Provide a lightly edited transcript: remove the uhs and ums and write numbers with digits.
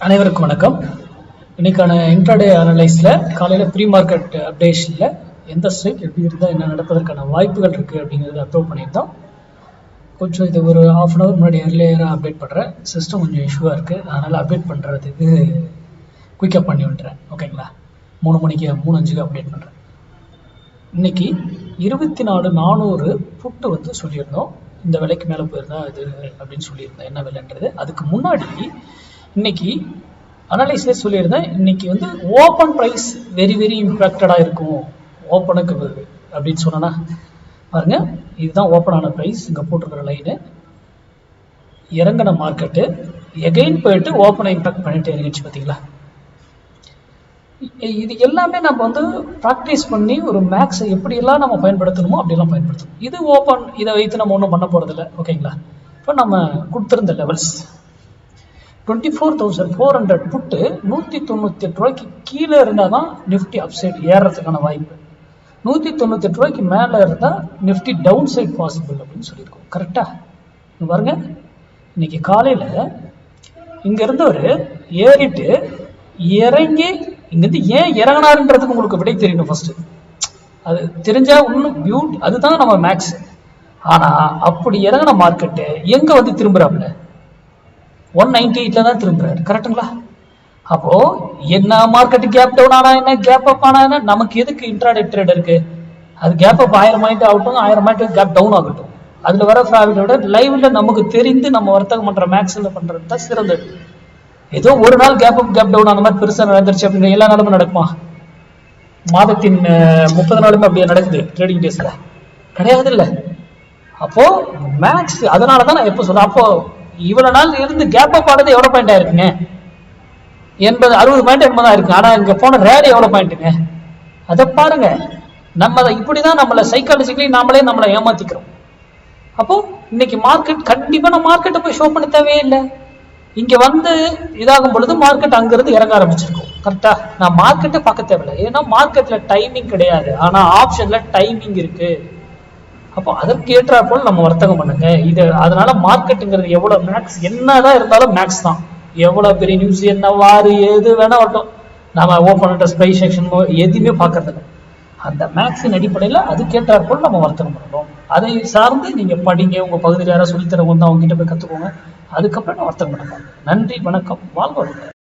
அனைவருக்கும் வணக்கம். இன்னைக்கான இன்ட்ராடே அனலைஸ்ல காலையில ப்ரீ மார்க்கெட் அப்டேஷன்ல எந்த ஸ்ட்ரைக் எப்படி இருந்தால் என்ன நடப்பதற்கான வாய்ப்புகள் இருக்கு அப்படிங்கிறத அப்லோட் பண்ணியிருந்தோம். கொஞ்சம் இது ஒரு ½ அன் அவர் முன்னாடி ஏர்லியராக அப்டேட் பண்ணுறேன். சிஸ்டம் கொஞ்சம் இஷ்யூவாக இருக்குது, அதனால் அப்டேட் பண்ணுறதுக்கு குயிக்கப் பண்ணி விட்டுறேன். ஓகேங்களா, 3 மணிக்கு 3:05க்கு அப்டேட் பண்ணுறேன். இன்னைக்கு 24,400 புட்டு சொல்லியிருந்தோம். இந்த விலைக்கு மேலே போயிருந்தா இது அப்படின்னு சொல்லியிருந்தேன், என்ன விலைன்றது. அதுக்கு முன்னாடி இன்னைக்கு அனலைஸ்ல சொல்லியிருந்தேன், இன்னைக்கு ஓப்பன் ப்ரைஸ் வெரி வெரி இம்பேக்டடாக இருக்கும் ஓப்பனுக்கு அப்படின்னு சொன்னா பாருங்க. இதுதான் ஓப்பன் ஆன ப்ரைஸ், இங்கே போட்டிருக்கிற லைனு. இறங்கின மார்க்கெட்டு எகைன் போயிட்டு ஓப்பனை இம்பேக்ட் பண்ணிட்டு இருந்துச்சு பார்த்தீங்களா. இது எல்லாமே நம்ம ப்ராக்டிஸ் பண்ணி ஒரு மேக்ஸை எப்படியெல்லாம் நம்ம பயன்படுத்தணுமோ அப்படியெல்லாம் பயன்படுத்தணும். இது ஓப்பன், இதை வைத்து நம்ம ஒன்றும் பண்ண போகிறதில்ல. ஓகேங்களா, இப்போ நம்ம கொடுத்துருந்த லெவல்ஸ் 24,400 புட்டு 198 ரூபாய்க்கு கீழே இருந்தால் தான் நிஃப்டி அப்சைட் ஏறுறதுக்கான வாய்ப்பு. 198 ரூபாய்க்கு மேலே இருந்தால் நிஃப்டி டவுன் சைட் பாசிபிள் அப்படின்னு சொல்லியிருக்கோம். கரெக்டா பாருங்க. இன்னைக்கு காலையில் இங்க இருந்தவர் ஏறிட்டு இறங்கி இங்கிருந்து ஏன் இறங்கினாருன்றதுக்கு உங்களுக்கு விடை தெரியணும் ஃபர்ஸ்ட். அது தெரிஞ்சா இன்னும் பியூட்டி, அதுதான் நம்ம மேக்ஸ். ஆனா அப்படி இறங்கின மார்க்கெட்டு எங்க திரும்புறாப்புல 198ல தான் திரும்புறாரு. கரெக்டுங்களா? அப்போ என்ன மார்க்கெட் கேப் டவுன் ஆனா என்ன, கேப் அப் ஆனா என்ன, நமக்கு எதுக்கு இன்ட்ராடே ட்ரேட் இருக்கு? அது கேப் அப் 1000 பாயிண்ட் ஆகட்டும், 1000 பாயிண்ட் கேப் டவுன் ஆகட்டும், அதுல வர ப்ராஃபிட்டோட லைவ்ல நமக்கு தெரிந்து நம்ம வர்த்தகம் பண்ற மேக்ஸ்ல பண்றது தான் சிறந்தது. ஏதோ ஒரு நாள் கேப் அப் கேப் டவுன் அந்த மாதிரி பெருசா நடந்துருச்சு அப்படின்னு எல்லா நாளுமே நடக்குமா? மாதத்தின் 30 நாளுமே அப்படியே நடக்குது ட்ரேடிங் டேஸ்ல? கிடையாது இல்ல. அப்போ மேக்ஸ், அதனாலதான் நான் எப்ப சொல்றேன், அப்போ இவ்வளவு நாள் இருந்து கேப் அப் ஆனது எவ்வளவு பாயிண்ட் ஆயிருக்குங்க? 80 60 பாயிண்ட் 80 தான் இருக்கு. ஆனா இங்க போன ரேலி எவ்வளவு பாயிண்ட்டுங்க? அதை பாருங்க. நம்ம இப்படிதான் நம்மளை சைக்காலஜிக்கலி நம்மளை ஏமாத்திக்கிறோம். அப்போ இன்னைக்கு மார்க்கெட் கண்டிப்பா நம்ம மார்க்கெட்டை போய் ஷோ பண்ண தேவையே இல்லை. இங்க இதாகும் பொழுது மார்க்கெட் அங்கிருந்து இறங்க ஆரம்பிச்சிருக்கும். கரெக்டா? நான் மார்க்கெட்டை பார்க்க தேவையில்லை, ஏன்னா மார்க்கெட்ல டைமிங் கிடையாது, ஆனா ஆப்ஷன்ல டைமிங் இருக்கு. அப்போ அதற்கு ஏற்றா போல் நம்ம வர்த்தகம் பண்ணுங்க. இது அதனால மார்க்கெட்டுங்கிறது எவ்வளவு மேக்ஸ் என்னதான் இருந்தாலும் மேக்ஸ் தான். எவ்வளவு பெரிய நியூஸ் என்ன வாரு எது வேணா வரட்டும், நம்ம ஓப்பன் ப்ரைஸ் செக்ஷன் எதுவுமே பார்க்கறது இல்லை. அந்த மேக்ஸின் அடிப்படையில் அதுக்கேற்றாற் போல் நம்ம வர்த்தகம் பண்ணணும். அதை சார்ந்து நீங்க படிங்க, உங்க பகுதியில் யாராவது சொல்லித்தரவங்க அவங்க கிட்ட போய் கத்துக்கோங்க. அதுக்கப்புறம் நான் வர்த்தகம் பண்ணுங்க. நன்றி, வணக்கம், வாழ்க.